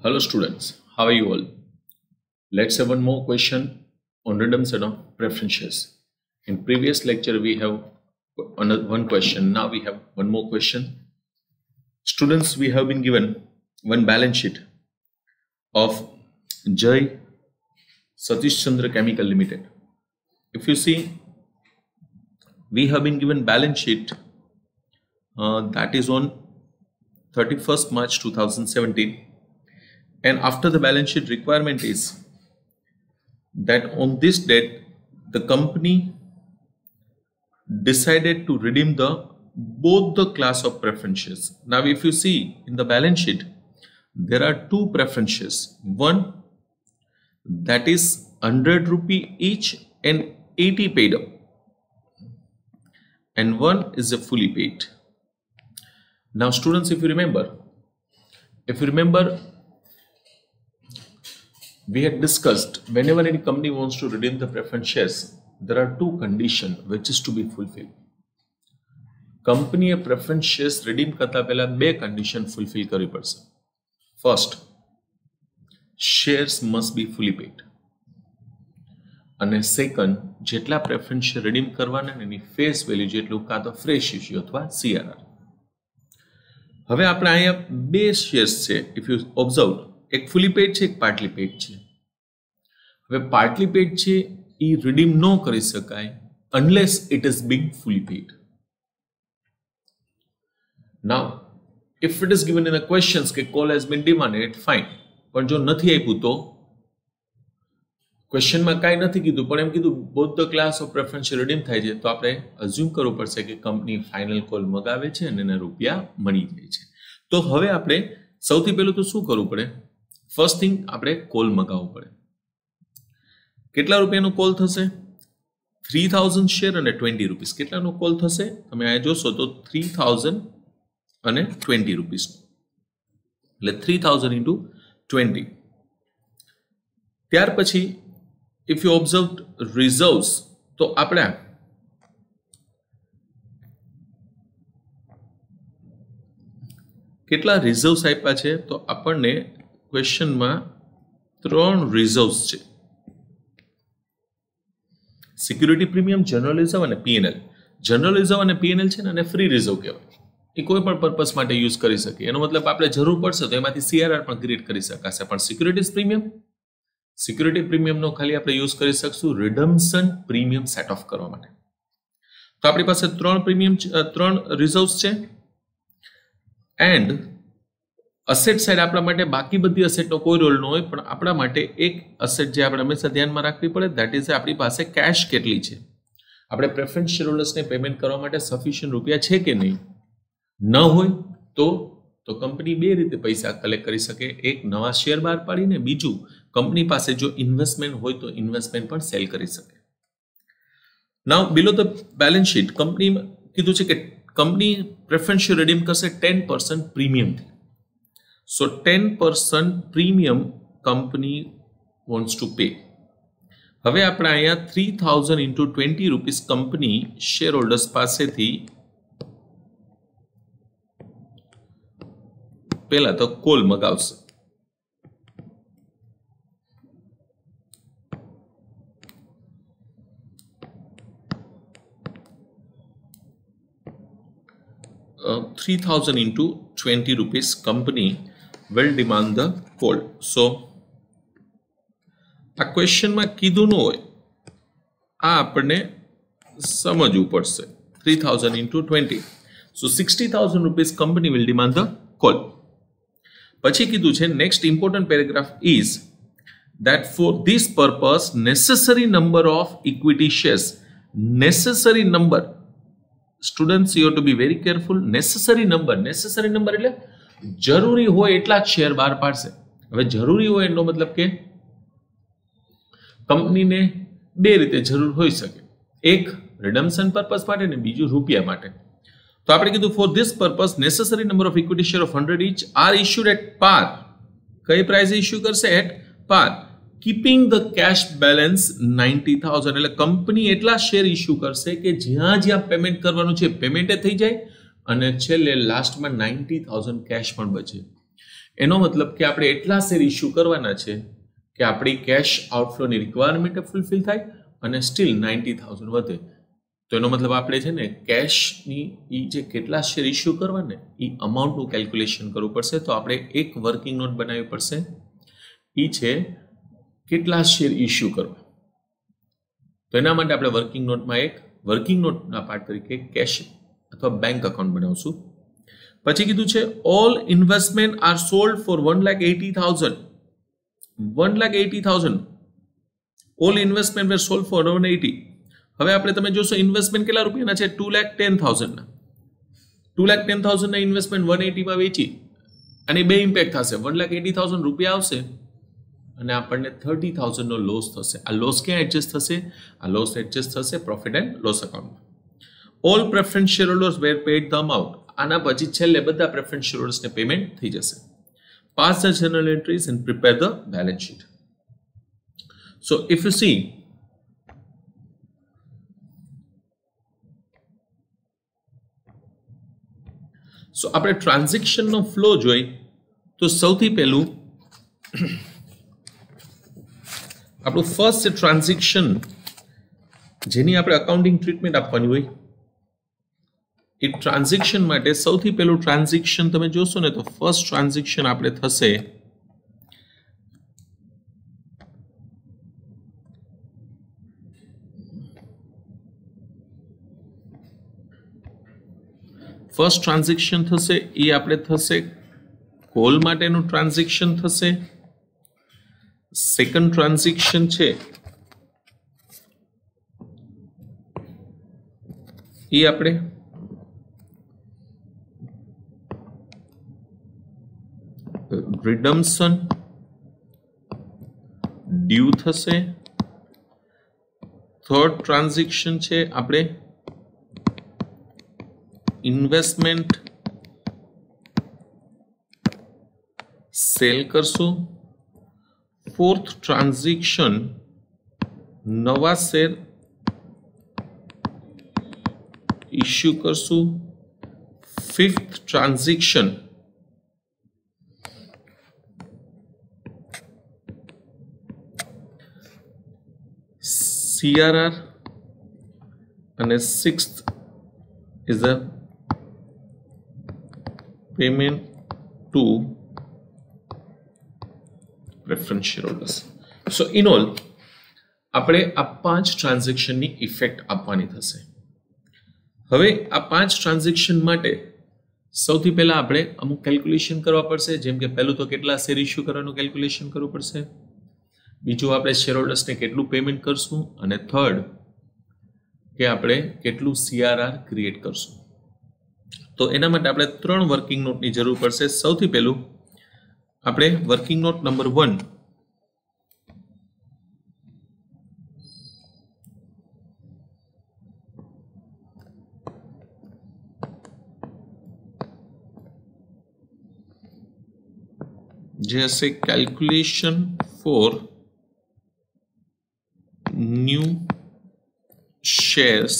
Hello students, how are you all? Let's have one more question on redemption of preference shares. In previous lecture we have one question, now we have one more question. Students, we have been given one balance sheet of Jai Satish Chandra Chemical Limited. If you see, we have been given balance sheet that is on 31st March 2017. And after the balance sheet requirement is that on this date the company decided to redeem both the class of preference shares. Now if you see in the balance sheet there are two preference shares, one that is 100 rupee each and 80 paid up, and one is a fully paid. Now students, if you remember we had discussed whenever any company wants to redeem the preference shares, there are two conditions which is to be fulfilled. Company preference shares redeem કરતા પહેલા બે condition fulfill કરવી પડશે. First, shares must be fully paid. અને second, જેટલા preference share redeem કરવાના એની face value જેટલું કાં તો fresh issue અથવા CRR. હવે આપણે અહીંયા બે shares છે. If you observe, એક fully paid છે, એક partly paid છે. હવે partly paid છે એ redeem ન કરી શકાય unless it is being fully paid. Now, if it is given in the questions કે call has been demanded, fine. પણ જો નથી આપ્યું તો question માં કાંઈ નથી કીધું પણ એમ કીધું both the class of preference redeem થાય છે, તો આપણે assume કરવું પડશે કે કંપની ફાઇનલ કોલ મગાવે છે અને એના રૂપિયા મળી જાય છે. તો હવે આપણે સૌથી પહેલું તો શું કરવું પડે? ફર્સ્ટ થિંગ આપણે કોલ મગાવવું પડે. કેટલા રૂપિયાનો કોલ થશે? 3000 શેર અને 20 રૂપીસ. કેટલાનો કોલ થશે? તમે આ જોશો તો 3000 અને 20 રૂપીસ. એટલે 3000 into 20. ત્યાર પછી if you observed reserves, તો આપણે કેટલા રિઝર્વ્સ આપ્યા છે? તો આપણને ક્વેશ્ચનમાં 3 રિઝર્વ્સ છે. સિક્યુરિટી પ્રીમિયમ, જનરલ રિઝર્વ અને પીએનએલ. જનરલ રિઝર્વ અને પીએનએલ છે ને એને ફ્રી રિઝર્વ કહેવાય. એ કોઈ પણ પર્પસ માટે યુઝ કરી શકીએ. એનો મતલબ આપણે જરૂર પડશે તો એમાંથી સીઆરઆર પણ ક્રિએટ કરી શકાશે. પણ સિક્યુરિટી પ્રીમિયમનો ખાલી આપણે યુઝ કરી શકશું રિડમ્પશન પ્રીમિયમ સેટ ઓફ કરવા માટે. તો આપણી પાસે 3 રિઝર્વ્સ છે. એન્ડ અસેટ સાઇડ આપણા માટે બાકી બધી અસેટનો કોઈ રોલ ન હોય, પણ આપણા માટે એક અસેટ જે આપણે હંમેશા ધ્યાનમાં રાખવી પડે, ધેટ ઇઝ આપણી પાસે કેશ કેટલી છે. આપણે પ્રેફરન્સ શેરહોલ્ડર્સને પેમેન્ટ કરવા માટે સફિશિયન્ટ રૂપિયા છે કે નહીં. ન હોય તો કંપની બે રીતે પૈસા કલેક્ટ કરી શકે. એક, નવા શેર બહાર પાડીને, બીજું કંપની પાસે જો ઇન્વેસ્ટમેન્ટ હોય તો ઇન્વેસ્ટમેન્ટ પણ સેલ કરી શકે. Now below the balance sheet company કીધું છે કે કંપની પ્રેફરન્સ શેર રિડીમ કરશે 10% પ્રીમિયમથી. So 10% premium company wants to pay. હવે આપણે અહીંયા 3000 into 20 rupees company share holders પાસેથી પહેલા તો કોલ મગાવશે. $3,000 into 20 rupees company will demand the call. So આ ક્વેશ્ચનમાં કીધું ન હોય, આ આપણને સમજવું પડશે. 3000 into 20, so 60,000 rupees company will demand the call. પછી કીધું છે next important paragraph is that for this purpose necessary number of equity shares, necessary number, students you have to be very careful. necessary number એટલે જરૂરી હોય એટલા જ share બહાર પાડશે. હવે જરૂરી હોય એનો મતલબ કે કંપનીને બે રીતે જરૂર હોઈ શકે. એક રિડમ્પશન પર્પસ માટે ને બીજું રૂપિયા માટે. તો આપણે કીધું for this purpose necessary number of equity share of 100 each are issued at par. કઈ પ્રાઇસ ઇશ્યુ કરશે? At par. Keeping the cash balance 90,000. એટલે કંપની એટલા શેર ઇશ્યુ કરશે કે જ્યાં પેમેન્ટ કરવાનું છે પેમેન્ટ થઈ જાય અને છેલ્લે લાસ્ટમાં 90,000 કેશ પણ બચે. એનો મતલબ કે આપણે એટલા શેર ઇસ્યુ કરવાના છે કે આપણી કેશ આઉટફ્લોની રિક્વાયરમેન્ટ ફૂલફિલ થાય અને સ્ટીલ 90,000 વધે. તો એનો મતલબ આપણે છે ને કેશની જે કેટલા શેર ઇસ્યુ કરવાને એ અમાઉન્ટનું કેલ્ક્યુલેશન કરવું પડશે. તો આપણે એક વર્કિંગ નોટ બનાવવી પડશે. એ છે કેટલા શેર ઇસ્યુ કરવા. તો એના માટે આપણે વર્કિંગ નોટમાં એક વર્કિંગ નોટના પાર્ટ તરીકે કેશ અથવા બેંક અકાઉન્ટ બનાવશું. પછી કીધું છે all investment are sold for 1,80,000. 1,80,000 all investment were sold for 180. હવે આપણે તમે જોશો ઇન્વેસ્ટમેન્ટ કેટલા રૂપિયાના છે 2,10,000 ના. 2,10,000 ના ઇન્વેસ્ટમેન્ટ 180 માં વેચી અને બે ઇમ્પેક્ટ થશે. 1,80,000 રૂપિયા આવશે અને આપણને 30,000 નો લોસ થશે. આ લોસ ક્યાં એડજસ્ટ થશે? આ લોસ એડજસ્ટ થશે પ્રોફિટ એન્ડ લોસ અકાઉન્ટમાં. All preference share holders were paid the amount. આના પછી છેલ્લે બધા પ્રેફરન્સ શેર હોલ્ડર્સને પેમેન્ટ થઈ જશે. Pass the journal entries and prepare the balance sheet. So if you see so આપણે ટ્રાન્ઝેક્શનનો ફ્લો જોઈ તો સૌથી પહેલું આપણું ફર્સ્ટ ટ્રાન્ઝેક્શન જેની આપણે અકાઉન્ટિંગ ટ્રીટમેન્ટ આપવાની હોય એ ટ્રાન્ઝેક્શન માટે સૌથી પહેલું ટ્રાન્ઝેક્શન તમે જોશો ને તો ફર્સ્ટ ટ્રાન્ઝેક્શન આપણે થશે ફર્સ્ટ ટ્રાન્ઝેક્શન થશે એ આપણે થશે કોલ માટેનું ટ્રાન્ઝેક્શન થશે. સેકન્ડ ટ્રાન્ઝેક્શન છે એ આપણે રિડમ્પશન ડ્યુ થશે. થર્ડ ટ્રાન્ઝેક્શન છે આપણે ઇન્વેસ્ટમેન્ટ સેલ કરશું. ફોર્થ ટ્રાન્ઝેક્શન નવા શેર ઇસ્યુ કરશું. ફિફ્થ ટ્રાન્ઝેક્શન CRR અને sixth is a payment to preference shareholders. So in all આપણે આ 5 ટ્રાન્ઝેક્શનની ઇફેક્ટ આપવાની થશે. હવે આ 5 ટ્રાન્ઝેક્શન માટે સૌથી પહેલા આપણે અમુક કેલ્ક્યુલેશન કરવા પડશે. જેમ કે પહેલું તો કેટલા શેર ઇસ્યુ કરવાનું કેલ્ક્યુલેશન કરવું પડશે. બીજું આપણે શેર હોલ્ડર્સને કેટલું પેમેન્ટ કરશું અને થર્ડ કે આપણે કેટલું CRR ક્રિએટ કરશું. તો એના માટે આપણે 3 વર્કિંગ નોટની જરૂર પડશે. સૌથી પહેલું આપણે વર્કિંગ નોટ નંબર 1 જે હશે calculation for new shares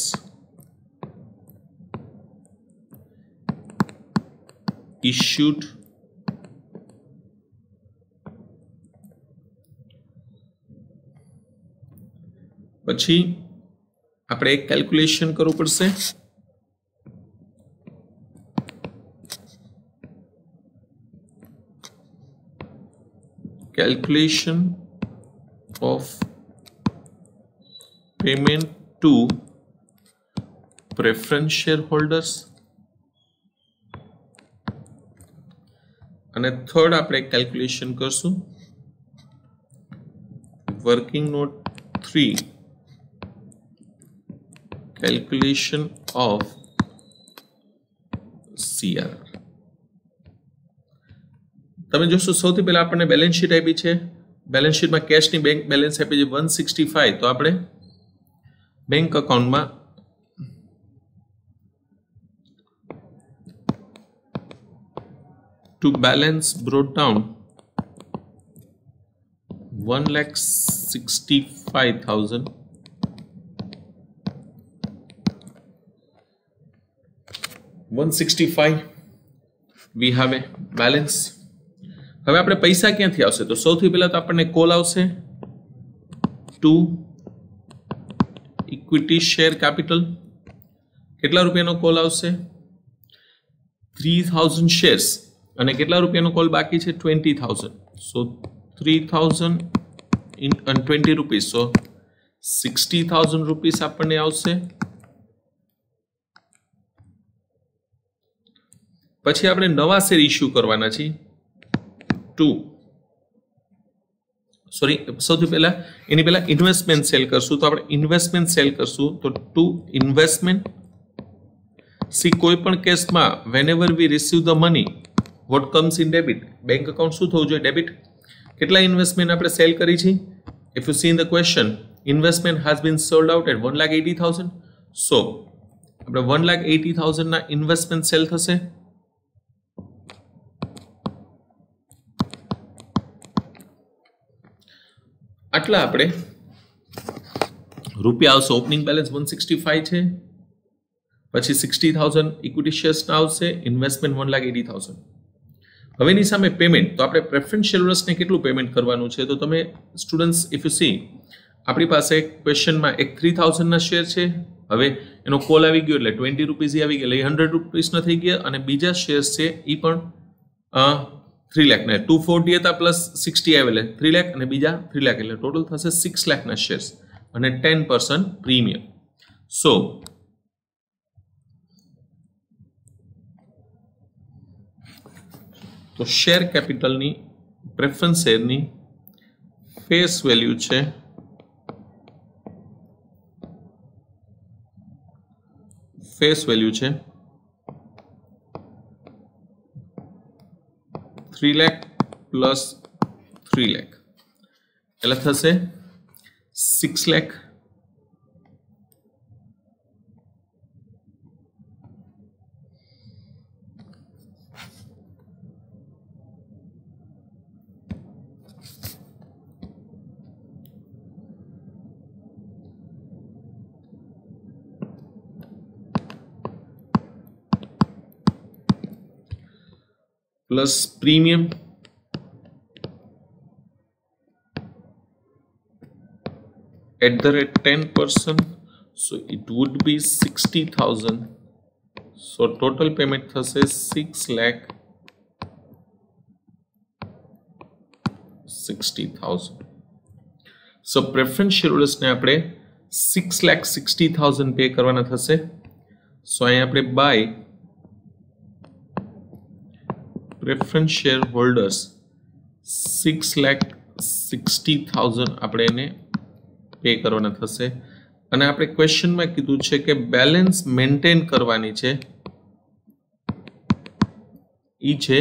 issued પછી આપણે એક કેલ્ક્યુલેશન કરવું પડશે calculation of payment to preference shareholders અને થર્ડ આપણે કેલ્ક્યુલેશન કરશું working note 3 calculation of CRR. તમે જોશો સૌથી પહેલા આપણને બેલેન્સ શીટ આપી છે. બેલેન્સ શીટમાં કેશની બેંક બેલેન્સ આપી છે 165. તો આપણે બેંક અકાઉન્ટમાં to balance brought down 1,65,000 165 we have a balance હવે આપણે પૈસા ક્યાંથી આવશે? તો સૌથી પહેલા તો આપણને કોલ આવશે ટુ ઇક્વિટી શેર કેપિટલ. કેટલા રૂપિયાનો કોલ આવશે? 3000 શેર્સ. અને કેટલા રૂપિયાનો કોલ બાકી છે? 20,000. સો 3000 in 20 rupees. સો 60,000 રૂપીસ આપણને આવશે. પછી આપણે નવા શેર ઇશ્યુ કરવાના છે સૌથી પહેલા એની પહેલા ઇન્વેસ્ટમેન્ટ સેલ કરશું. તો આપણે ઇન્વેસ્ટમેન્ટ સેલ કરશું તો ટુ ઇન્વેસ્ટમેન્ટ. સી કોઈ પણ કેસમાં whenever we receive the money what comes in debit, bank account શું થવું જોઈએ? ડેબિટ. કેટલા ઇન્વેસ્ટમેન્ટ આપણે સેલ કરી છે? If you see in the question, investment has been sold out at 1,80,000. સો આપણે 1,80,000 ના ઇન્વેસ્ટમેન્ટ સેલ થશે. આટલા આપણે રૂપિયા આવશે. ઓપનિંગ બેલેન્સ 165 છે. પછી 60,000 ઇક્વિટી શેર્સ ના આવશે. ઇન્વેસ્ટમેન્ટ 1,80,000. હવેની સામે પેમેન્ટ, તો આપણે પ્રેફરન્શિયલ હોલ્ડર્સને કેટલું પેમેન્ટ કરવાનું છે? તો તમે સ્ટુડન્ટ્સ ઇફ યુ સી, આપણી પાસે ક્વેશ્ચનમાં એક 3,000 ના શેર છે. હવે એનો કોલ આવી ગયો એટલે 20 રૂપીસ આવી ગયા, એટલે 100 રૂપીસના થઈ ગયા. અને બીજા શેર્સ છે એ પણ 3 લાખ ને 240 હતા પ્લસ 60 આવેલા 3 લાખ અને બીજા 3 લાખ, એટલે ટોટલ થશે 6 લાખના શેર્સ અને 10% પ્રીમિયમ. સો તો શેર કેપિટલની પ્રેફરન્સ શેરની ફેસ વેલ્યુ છે છે 3 લાખ પ્લસ 3 લાખ એટલે થશે 6 lakh. Plus premium at the rate 10%, so it would be 60,000. So total payment thase 6,60,000. So preference shareholders ne apne 6,60,000 pay karwana thase. So અહીં આપણે by preference shareholders 6,60,000 આપણે એને pay કરવાના થશે. અને આપણે ક્વેશ્ચનમાં કીધું છે કે બેલેન્સ મેન્ટેન કરવાની છે, ઈ છે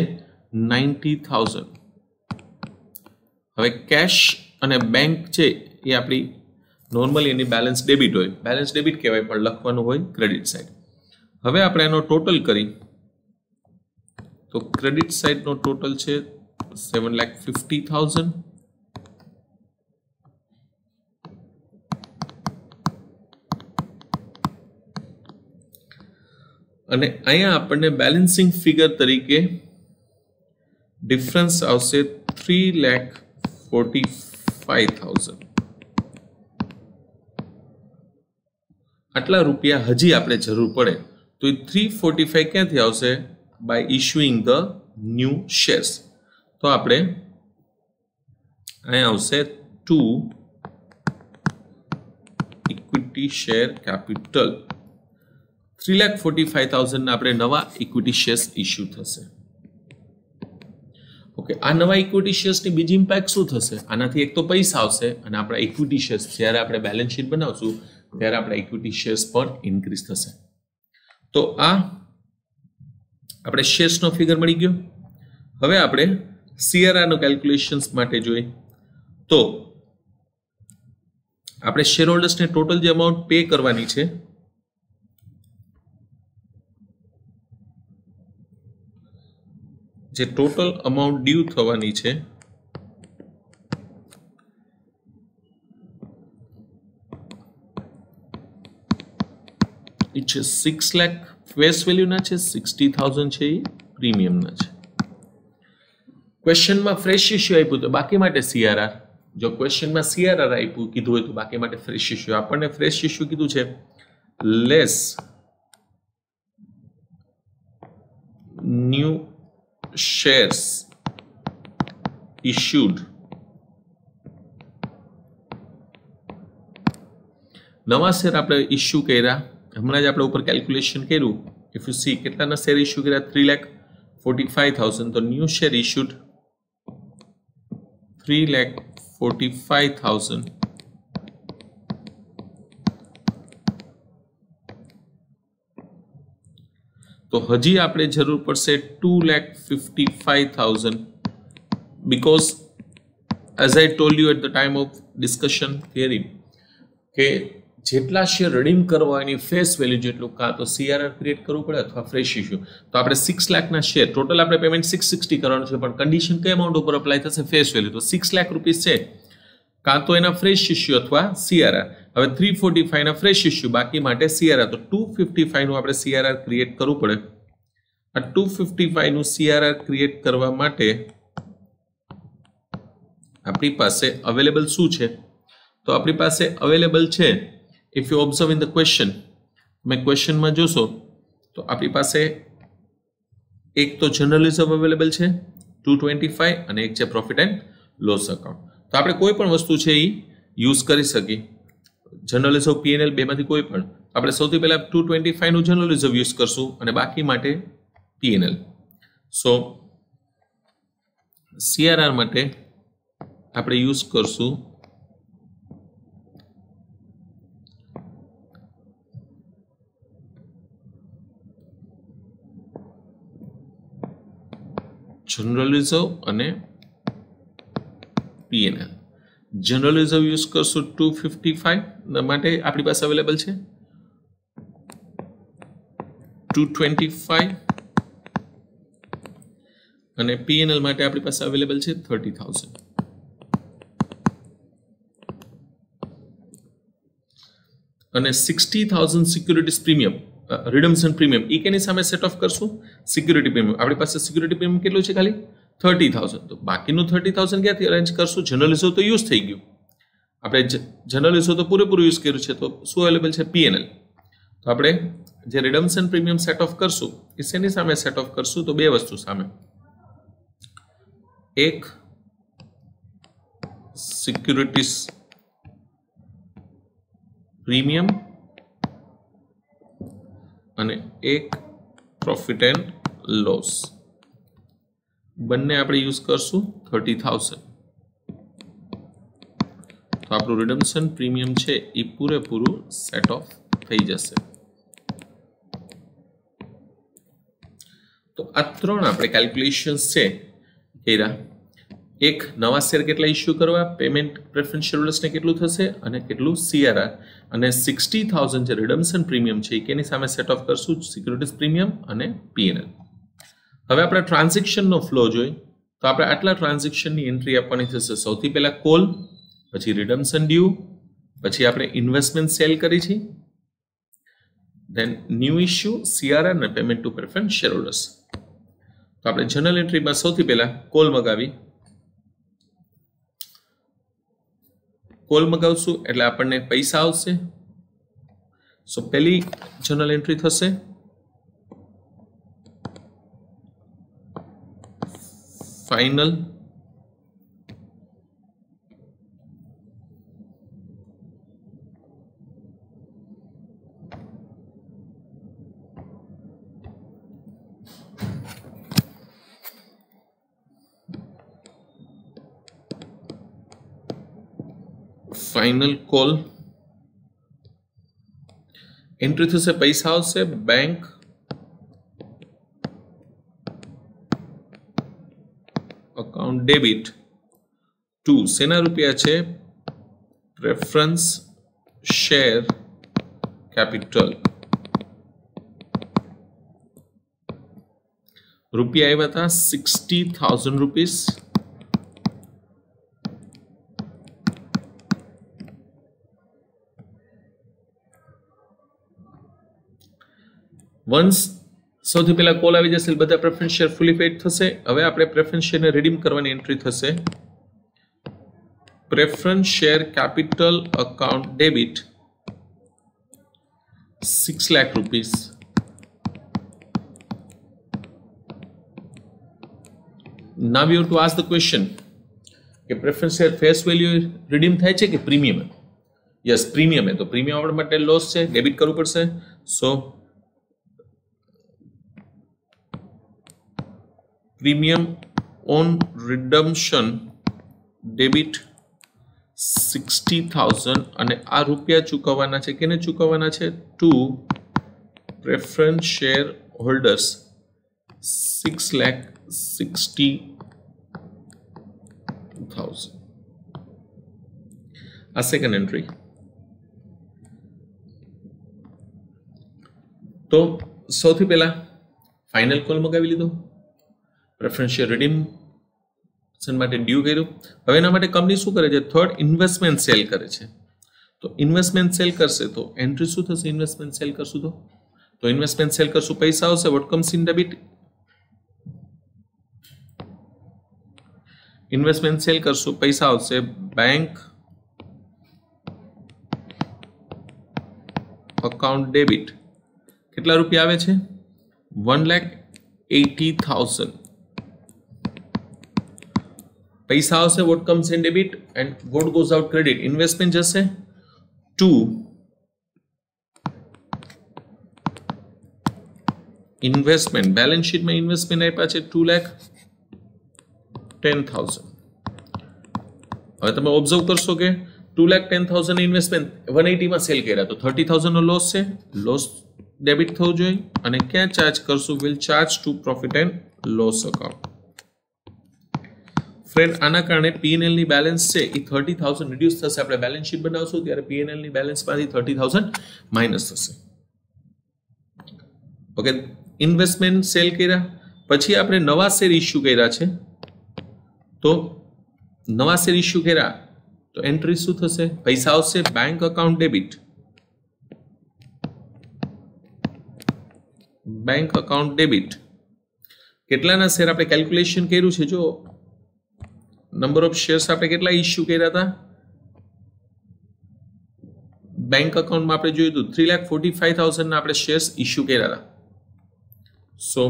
90,000. હવે કેશ અને બેંક છે એ આપણી નોર્મલી એની બેલેન્સ ડેબિટ હોય, બેલેન્સ ડેબિટ કહેવાય પણ લખવાનું હોય ક્રેડિટ સાઈડ. હવે આપણે એનો ટોટલ કરી તો ક્રેડિટ સાઇડ નો ટોટલ છે 7,50,000. અને અહીંયા આપણને બેલેન્સિંગ ફિગર તરીકે ડિફરન્સ આવશે 3,45,000. આટલા રૂપિયા હજી આપણે જરૂર પડે તો એ 345 ક્યાંથી આવશે? by issuing the new shares. તો આપણે અહીંયા આવશે ટુ ઇક્વિટી શેર કેપિટલ 3,45,000 ના આપણે નવા ઇક્વિટી શેર્સ ઇશ્યુ થશે. ઓકે, આ નવા ઇક્વિટી શેર્સની બીજી ઇમ્પેક્ટ શું થશે? આનાથી એક તો પૈસા આવશે અને આપણા ઇક્વિટી શેર્સ જ્યારે આપણે બેલેન્સ શીટ બનાવશું ત્યારે આપણા ઇક્વિટી શેર્સ પણ ઇન્ક્રીઝ થશે. તો આ આપણે શેર્સનો ફિગર મળી ગયો. હવે આપણે CRR નો કેલ્ક્યુલેશન્સ માટે જોઈએ તો આપણે શેર હોલ્ડર્સને ટોટલ જે અમાઉન્ટ પે કરવાની છે જે ટોટલ અમાઉન્ટ ડ્યુ થવાની છે એ છે 6 લાખ ફેસ વેલ્યુ ના છે, 60,000 છે એ પ્રીમિયમ ના છે. क्वेश्चन में फ्रेश इश्यू आप्યું तो बाकी माटे सीआरआर, जो क्वेश्चन में सीआरआर आप्યું कीधुं होय तो बाकी माटे फ्रेश इश्यू, आपने फ्रेश इश्यू कीधुं छे लेस न्यू शेयर्स इश्यूड, नवा शेर आपणे इश्यू कर्या हमणां ज आपणे उपर केल्क्युलेशन कर्युं, इफ यू सी केटलाना शेर इश्यू कर्या 3,45,000, तो न्यू शेर इश्यूड 3,45,000 तो हजी आपणे जरूर पड़शे 2,55,000 because as I told you at the time of discussion theory के જેટલા શેર રીડીમ કરવા એની ફેસ વેલ્યુ જેટલું કાં તો સીઆરઆર ક્રિએટ કરવું પડે અથવા ફ્રેશ ઇશ્યુ, તો આપણે 6 લાખના શેર ટોટલ આપણે પેમેન્ટ 660 કરવાનું છે, પણ કન્ડિશન કઈ અમાઉન્ટ ઉપર અપ્લાય થશે ફેસ વેલ્યુ, તો 6 લાખ રૂપીસ છે કાં તો એના ફ્રેશ ઇશ્યુ અથવા સીઆરઆર. હવે 345 ના ફ્રેશ ઇશ્યુ, બાકી માટે સીઆરઆર, તો 255 નું આપણે સીઆરઆર ક્રિએટ કરવું પડે. આ 255 નું સીઆરઆર ક્રિએટ કરવા માટે આપણી પાસે અવેલેબલ શું છે, તો આપણી પાસે અવેલેબલ છે, if you observe in the question, मैं क्वेश्चन में जोशो तो आपकी पास एक तो जनरल रिजर्व अवेलेबल है 225 અને એક છે પ્રોફિટ એન્ડ લોસ અકાઉન્ટ. તો આપણે કોઈ પણ વસ્તુ છે એ યુઝ કરી શકીએ, જનરલ રિઝર્વ પીએનએલ બેમાંથી કોઈ પણ. આપણે સૌથી પહેલા 225 નું જનરલ રિઝર્વ યુઝ કરશું અને બાકી માટે પીએનએલ. સો સીઆરઆર માટે આપણે યુઝ કરશું जनरल रिजर्व અને પીએનએલ. जनरल रिजर्व यूज करશું 255 માટે આપણી પાસે અવેલેબલ છે 225 અને પીએનએલ માટે આપણી પાસે અવેલેબલ છે 30,000. અને 60,000 સિક્યુરિટીઝ પ્રીમિયમ रिडम्सन प्रीमियम ई केनी सामे सेट ऑफ करશું सिक्योरिटी प्रीमियम. आपणी पासे सिक्योरिटी प्रीमियम કેટલું છે ખાલી 30,000, તો બાકીનું 30,000 ક્યાંથી અરેન્જ કરશું? જનરલ રિઝર્વ તો યુઝ થઈ ગયું, આપણે જનરલ રિઝર્વ તો પૂરેપૂરું યુઝ કર્યું છે, તો શું અવેલેબલ છે? પીએનએલ. તો આપણે જે રિડમ્શન પ્રીમિયમ સેટ ઓફ કરશું એ શેની સામે સેટ ઓફ કરશું? તો બે વસ્તુ સામે, એક સિક્યુરિટીઝ પ્રીમિયમ અને એક પ્રોફિટ એન્ડ લોસ, બંને આપણે યુઝ કરશું 30,000. તો આપણું રિડમ્શન પ્રીમિયમ છે એ પૂરેપૂરું સેટ ઓફ થઈ જશે. તો આ ત્રણ આપણે કેલ્ક્યુલેશન્સ છે કર્યા. એક નવા શેર કેટલા ઇશ્યુ કરવા, પેમેન્ટ પ્રેફરન્સ શેરહોલ્ડર્સને કેટલું થશે અને કેટલું સીઆરઆર, અને 60,000 જે રિડમ્શન પ્રીમિયમ છે એ કેની સામે સેટ ઓફ કરશું? સિક્યુરિટીઝ પ્રીમિયમ અને પીએનએલ. હવે આપણે ટ્રાન્ઝેક્શનનો ફ્લો જોઈ, તો આપણે આટલા ટ્રાન્ઝેક્શનની એન્ટ્રી આપવાની થશે. સૌથી પહેલા કોલ, પછી રિડમ્શન ડ્યુ, પછી આપણે ઇન્વેસ્ટમેન્ટ સેલ કરી છે, ધેન ન્યૂ ઇશ્યુ, સીઆરઆર અને પેમેન્ટ ટુ પ્રેફરન્સ શેરહોલ્ડર્સ. તો આપણે જનરલ એન્ટ્રીમાં સૌથી પહેલા કોલ મગાવી, કોલ મગાવશું એટલે આપણને પૈસા આવશે. સો પહેલી જનરલ એન્ટ્રી થશે ફાઇનલ फाइनल कॉल एंट्री थशे, पैसा आवशे बैंक अकाउंट डेबिट टू सेना रुपया छे प्रेफरन्स शेर कैपिटल. रुपया आव्या था 60,000 रुपीस. Once સૌથી પહેલા કોલ આવી જશે, બધા પ્રેફરન્સ શેર ફુલી પેડ થશે. હવે આપણે પ્રેફરન્સ શેરને રિડીમ કરવાની એન્ટ્રી થશે. Preference share capital account debit 6 lakh rupees. Now we have to ask the question કે preference share face value redeem થાય છે કે પ્રીમિયમ? યસ, પ્રીમિયમ હે. તો પ્રીમિયમ આપણા માટે લોસ છે, ડેબિટ કરવું પડશે. So premium on redemption debit 60,000 અને આ રૂપિયા ચૂકવવાના છે. કેને ચૂકવવાના છે? To preference share holders 6,60,000. આ સેકન્ડ એન્ટ્રી. તો સૌથી પહેલા ફાઇનલ કોલ મગાવી લીધો, પ્રેફરન્સ શેર રિડીમ્પશન માટે ડ્યુ કર્યું. હવે એના માટે કંપની શું કરે છે? થર્ડ ઇન્વેસ્ટમેન્ટ સેલ કરે છે. તો ઇન્વેસ્ટમેન્ટ સેલ કરશે તો એન્ટ્રી શું થશે? ઇન્વેસ્ટમેન્ટ સેલ કરશું તો ઇન્વેસ્ટમેન્ટ સેલ કરશું, પૈસા આવશે. What comes in debit? Investment sell કરશું, પૈસા આવશે. બેંક અકાઉન્ટ ડેબિટ કેટલા રૂપિયા આવે છે? 1,80,000 પૈસા આવશે. What comes in debit and what goes out credit? Investment જશે ટુ ઇન્વેસ્ટમેન્ટ. બેલેન્સ શીટમાં ઇન્વેસ્ટમેન્ટ આપ્યા છે 2,10,000. હવે તમે ઓબ્ઝર્વ કરશો કે 2,10,000 ઇન્વેસ્ટમેન્ટ 180 માં સેલ કર્યા તો 30,000 નો લોસ છે. લોસ ડેબિટ થવું જોઈએ અને ક્યાં ચાર્જ કરશું? Will charge to profit and loss account. Friend, આના કારણે પીએનએલ ની બેલેન્સ છે એ 30,000 રિડ્યુસ થશે. આપણે બેલેન્સ શીટ બનાવશું ત્યારે પીએનએલ ની બેલેન્સમાંથી 30,000 માઇનસ થશે. ઓકે, ઇન્વેસ્ટમેન્ટ સેલ કર્યા પછી આપણે નવા શેર ઇસ્યુ કર્યા છે. તો નવા શેર ઇસ્યુ કર્યા તો એન્ટ્રી શું થશે? પૈસા આવશે. Bank account debit, bank account debit. કેટલાના શેર આપણે કેલ્ક્યુલેશન કર્યું છે? જો નંબર ઓફ શેર્સ આપણે કેટલા ઇસ્યુ કર્યા હતા બેંક અકાઉન્ટમાં આપણે જોયું હતું 3,45,000 ના આપણે શેર્સ ઇસ્યુ કર્યા હતા. સો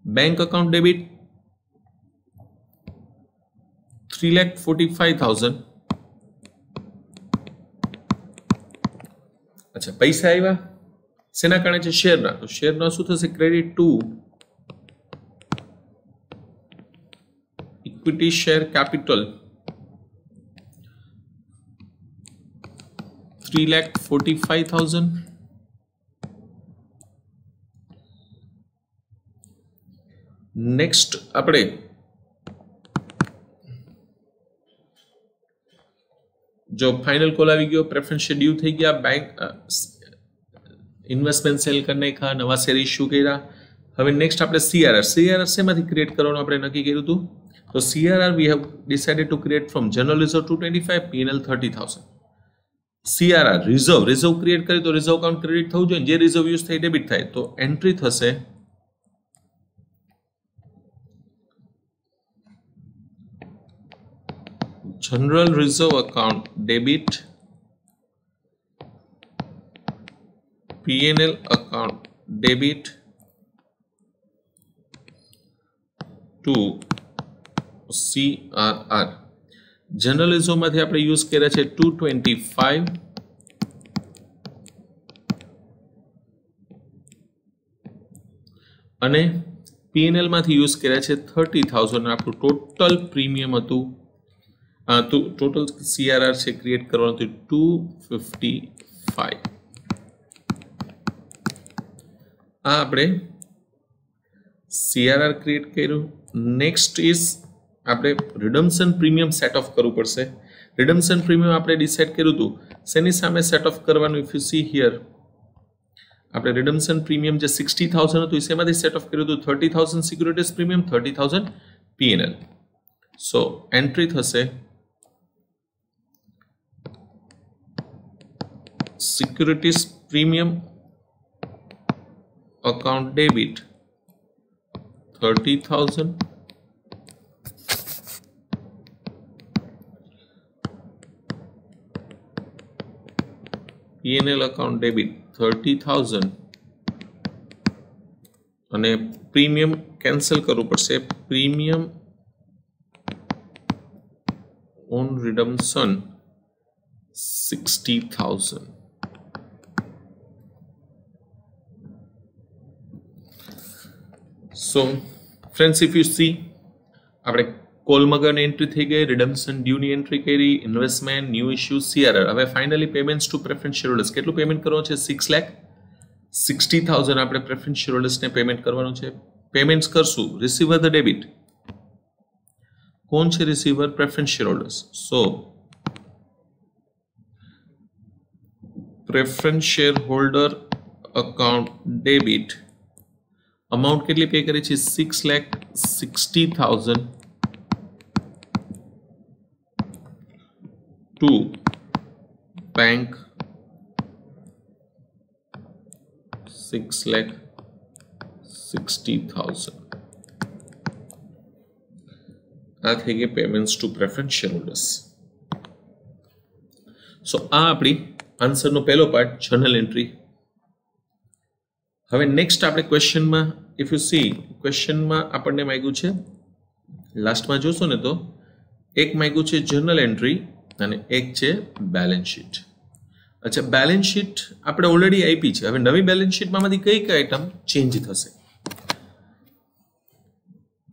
બેંક અકાઉન્ટ ડેબિટ 3,45,000. અચ્છા, પૈસા આવ્યા શેના કારણે છે? શેરના. તો શેરના શું થશે? Credit two equity share capital 3,45,000. Next આપણે જો ફાઇનલ કોલ આવી ગયો, પ્રેફરન્સ શેર ડ્યુ થઈ ગયા, બેંક ઇન્વેસ્ટમેન્ટ સેલ કરી નાખ્યા, નવા શેર ઇસ્યુ કર્યા. હવે નેક્સ્ટ આપણે સીઆરઆર. સીઆરઆર શેમાંથી ક્રિએટ કરવાનું આપણે નક્કી કર્યું હતું? તો CRR we have decided to create from general reserve 225, P&L 30,000. CRR reserve create કરી તો રિઝર્વ અકાઉન્ટ ક્રેડિટ થવું જોઈએ. જે રિઝર્વ યુઝ થઈ ડેબિટ થાય તો એન્ટ્રી થશે general reserve account debit PNL account debit to CRR. General રિઝર્વમાંથી આપણે યુઝ કર્યા છે 225 અને પીએનએલ માંથી યુઝ કર્યા છે 30,000. આપણું ટોટલ પ્રીમિયમ હતું, ટોટલ સીઆરઆર છે ક્રિએટ કરવાનું હતું 255. આ આપણે સીઆરઆર ક્રિએટ કર્યું. નેક્સ્ટ ઇઝ આપણે રિડમ્પશન પ્રીમિયમ સેટ ઓફ કરવું પડશે. રિડમ્પશન પ્રીમિયમ આપણે ડિસાઇડ કર્યું હતું શેની સામે સેટ ઓફ કરવાનું? ઇફ યુ સી હિયર આપણે રિડમ્પશન પ્રીમિયમ જે 60,000 હતું શેમાંથી સેટ ઓફ કર્યું હતું? 30,000 સિક્યુરિટીઝ પ્રીમિયમ, 30,000 પીએનએલ. સો એન્ટ્રી થશે securities premium account debit 30,000, P&L account debit 30,000 અને પ્રીમિયમ કેન્સલ કરવું પડશે. Premium on redemption 60,000. So friends, if you see, આપણે કોલમગન એન્ટ્રી થઈ ગઈ, રિડમ્પશન ડ્યુની એન્ટ્રી કરી, ઇન્વેસ્ટમેન્ટ, ન્યૂ ઇશ્યુ, CRR. હવે finally payments to preference shareholders. કેટલું પેમેન્ટ કરવાનું છે? 6,60,000 આપણે પ્રેફરન્સ શેરહોલ્ડર્સને પેમેન્ટ કરવાનું છે. પેમેન્ટ્સ કરશું. Receiver the debit. કોણ છે receiver? Preference shareholders. So preference shareholder account debit amount કેટલી પે કરી છે? 6,60,000 ટુ બેંક 6,60,000. આ થઈ ગઈ payments to preference shareholders. So આ આપણી આન્સરનો પહેલો પાર્ટ, જર્નલ એન્ટ્રી. હવે નેક્સ્ટ આપણે ક્વેશ્ચનમાં, ઇફ યુ સી, ક્વેશ્ચનમાં આપણને માંગ્યું છે, લાસ્ટમાં જોશો ને તો એક માંગ્યું છે જર્નલ એન્ટ્રી અને એક છે બેલેન્સ શીટ. અચ્છા, બેલેન્સ શીટ આપણે ઓલરેડી આપી છે. હવે નવી બેલેન્સ શીટમાંથી કઈ કઈ આઈટમ ચેન્જ થશે?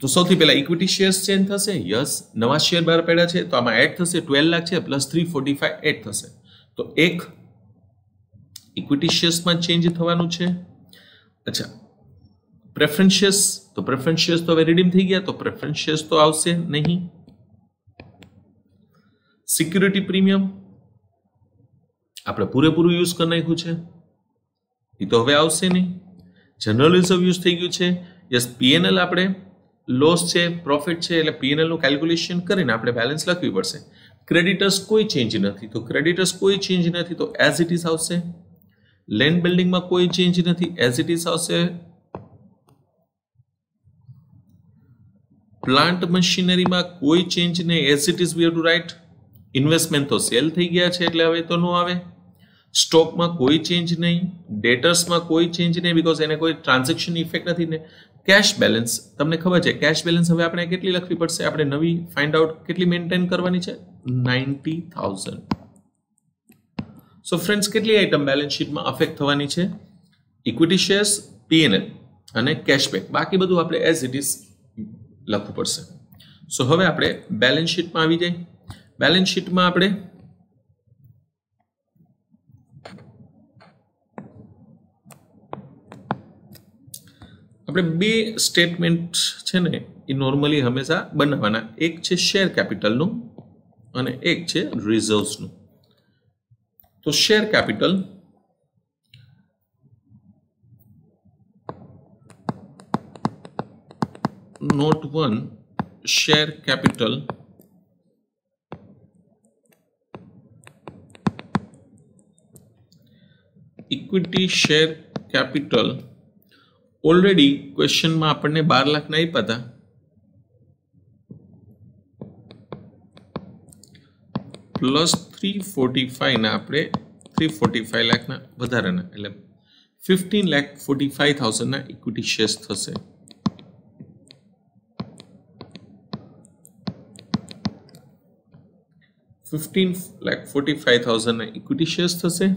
તો સૌથી પહેલા ઇક્વિટી શેર્સ ચેન્જ થશે. યસ, નવા શેર બહાર પડ્યા છે તો આમાં એડ થશે. 12 લાખ છે પ્લસ 345 એડ થશે. તો એક ઇક્વિટી શેર્સમાં ચેન્જ થવાનું છે. અચ્છા, પ્રેફરન્સ શેર્સ, તો પ્રેફરન્સ શેર્સ તો હવે રિડીમ થઈ ગયા, તો પ્રેફરન્સ શેર્સ તો આવશે નહીં. સિક્યુરિટી પ્રીમિયમ આપણે પૂરેપૂરું યુઝ કરી નાખ્યું છે, એ તો હવે આવશે નહીં. જનરલ રિઝર્વ યુઝ થઈ ગયું છે. યસ, P&L આપણે લોસ છે, પ્રોફિટ છે, એટલે P&L નું કેલ્ક્યુલેશન કરીને આપણે બેલેન્સ લખવી પડશે. ક્રેડિટર્સ કોઈ ચેન્જ નથી, તો ક્રેડિટર્સ કોઈ ચેન્જ નથી, તો એઝ ઇટ ઇઝ આવશે. લેન્ડ બિલ્ડિંગમાં કોઈ ચેન્જ નથી, એઝ ઇટ ઇઝ આવશે. પ્લાન્ટ મશીનરીમાં કોઈ ચેન્જ નહીં, as it is we have to write. Investment તો સેલ થઈ ગયા છે એટલે હવે તો નો આવે. સ્ટોકમાં કોઈ ચેન્જ નહીં, ડેટર્સમાં કોઈ ચેન્જ નહીં, બીકોઝ એને કોઈ ટ્રાન્ઝેક્શન ઇફેક્ટ નથી ને. કેશ બેલેન્સ તમને ખબર છે, કેશ બેલેન્સ હવે આપણે કેટલી લખવી પડશે? આપણે નવી ફાઇન્ડ આઉટ કેટલી મેન્ટેન કરવાની છે? 90,000. સો ફ્રેન્ડ્સ, કેટલી આઇટમ બેલેન્સ શીટમાં અફેક્ટ થવાની છે? ઇક્વિટી શેર્સ, P&L અને કેશબેક. બાકી બધું આપણે એઝ ઇટ ઇઝ લખવું પડશે. સો હવે આપણે બેલેન્સ શીટમાં આવી જાય. બેલેન્સ શીટમાં આપણે બે સ્ટેટમેન્ટ છે ને એ નોર્મલી હંમેશા બનાવવાના. એક છે શેર કેપિટલનું અને એક છે રિઝર્વ્સનું. તો share capital note 1 share capital equity share capital already ક્વેશ્ચનમાં આપણને 12 લાખના આપ્યા હતા. પ્લસ 345 ના આપણે 345 લાખના વધારાના, એટલે 15,45,000 ના ઇક્વિટી શેર્સ થશે. $15,45,000 ના ઇક્વિટી શેર્સ થશે.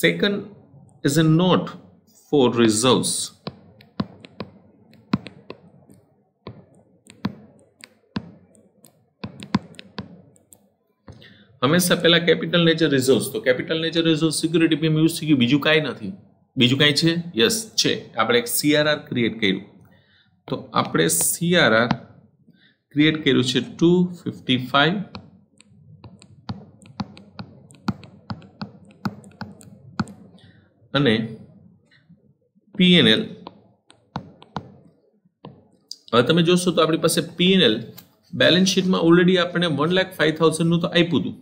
Second is a note for reserves. હંમેશા પહેલા કેપિટલ નેચર રિઝર્વ્સ, તો capital nature reserve security premium use થઈ ગયું. બીજું કાંઈ નથી. બીજું કાંઈ છે? યસ છે. આપણે એક CRR ક્રિએટ કર્યું, તો આપણે CRR ક્રિએટ કર્યું છે 255 અને P&L હવે તમે જોશો તો આપણી પાસે P&L બેલેન્સ શીટમાં ઓલરેડી આપણે 1,05,000 નું તો આપ્યું હતું.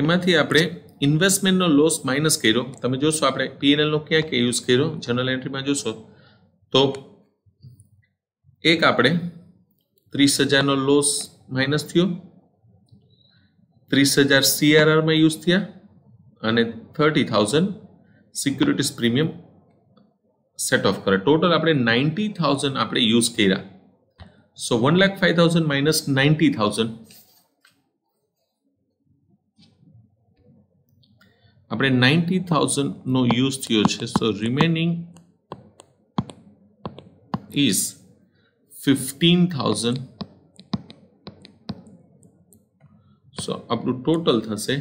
એમાંથી આપણે ઇન્વેસ્ટમેન્ટનો લોસ માઇનસ કર્યો. તમે જોશો આપણે P&L નો ક્યાં ક્યાં યુઝ કર્યો જનરલ એન્ટ્રીમાં જોશો તો એક આપણે 30,000 નો લોસ માઇનસ થયો, 30,000 CRR માં યુઝ થયા અને 30,000 સિક્યુરિટીઝ પ્રીમિયમ સેટ ઓફ કરે. ટોટલ આપણે 90,000 આપણે યુઝ કર્યા. સો 1,05,000 માઇનસ 90,000 આપણે 90,000 નો યુઝ થયો છે. સો રિમેનિંગ ઇઝ 15,000. સો આપણું ટોટલ થશે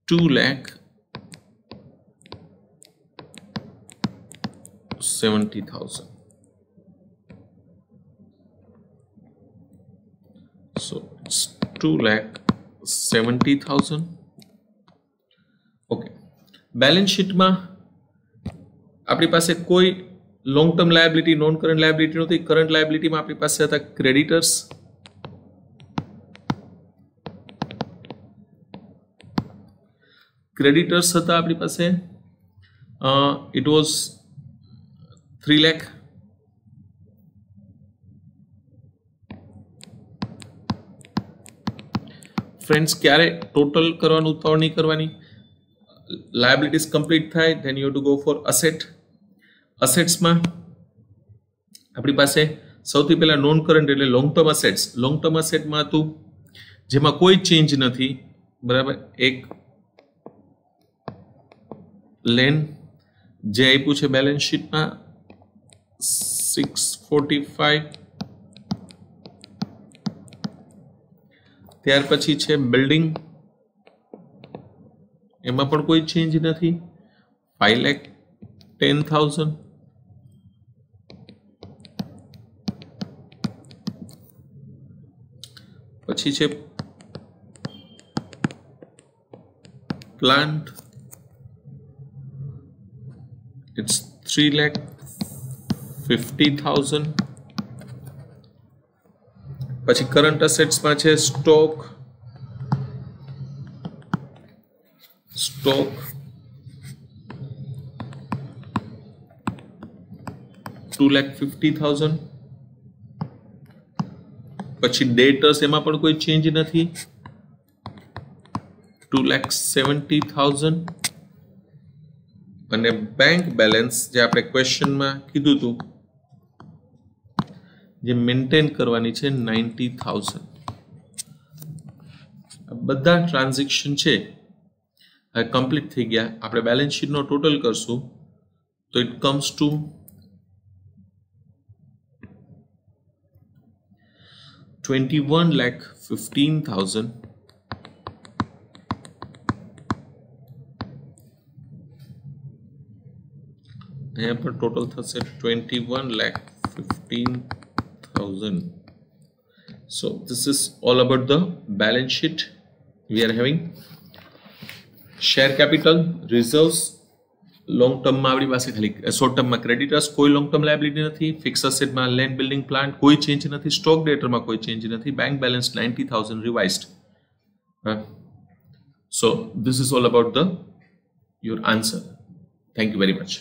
2,70,000. So it's 2,70,000. ઓકે, બેલેન્સ શીટમાં આપણી પાસે કોઈ long term liability, non current liability નહોતી. કરંટ લાયબિલિટીમાં આપણી પાસે હતા ક્રેડિટર્સ, હતા આપણી પાસે ઇટ વોઝ 3 લાખ. ફ્રેન્ડ્સ, ક્યારે ટોટલ કરવાનું ઉતાવળ નહીં કરવાની. લાયબિલિટીઝ કમ્પ્લીટ થાય then you to go for asset. અસેટ્સમાં આપણી પાસે સૌથી પહેલા નોન કરંટ એટલે long term assets. Long term અસેટમાં હતું જેમાં કોઈ ચેન્જ નથી, બરાબર. એક લેન્ડ જે આપ્યું છે બેલેન્સ શીટમાં 645. ત્યાર પછી છે બિલ્ડિંગ, એમાં પણ કોઈ ચેન્જ નથી, 5,10,000. પછી છે પ્લાન્ટ, it's 3,50,000. પછી કરંટ અસેટ્સમાં છે સ્ટોક 2,50,000. પછી ડેટર્સ, એમાં પણ કોઈ ચેન્જ નથી, 2,70,000. અને બેંક બેલેન્સ જે આપણે ક્વેશ્ચનમાં કીધું હતું જે મેન્ટેન કરવાની છે 90,000. બધા ટ્રાન્ઝેક્શન છે કમ્પ્લીટ થઈ ગયા. આપણે બેલેન્સ શીટનો ટોટલ કરશું તો ઇટ કમ્સ ટુ 21,15,000. यहाँ पर total थશે 21,15,000. So this is all about the balance sheet. We are having share capital, reserves, long term માં આપણી પાસે ખાલી શોર્ટ ટર્મ માં ક્રેડિટર્સ, કોઈ લોંગ ટર્મ લાયબિલિટી નથી, ફિક્સ અસેટ માં લેન્ડ, બિલ્ડિંગ, પ્લાન્ટ કોઈ ચેન્જ નથી, સ્ટોક ડેટર માં કોઈ ચેન્જ નથી, bank balance 90,000 revised. So this is all about the your answer. Thank you very much.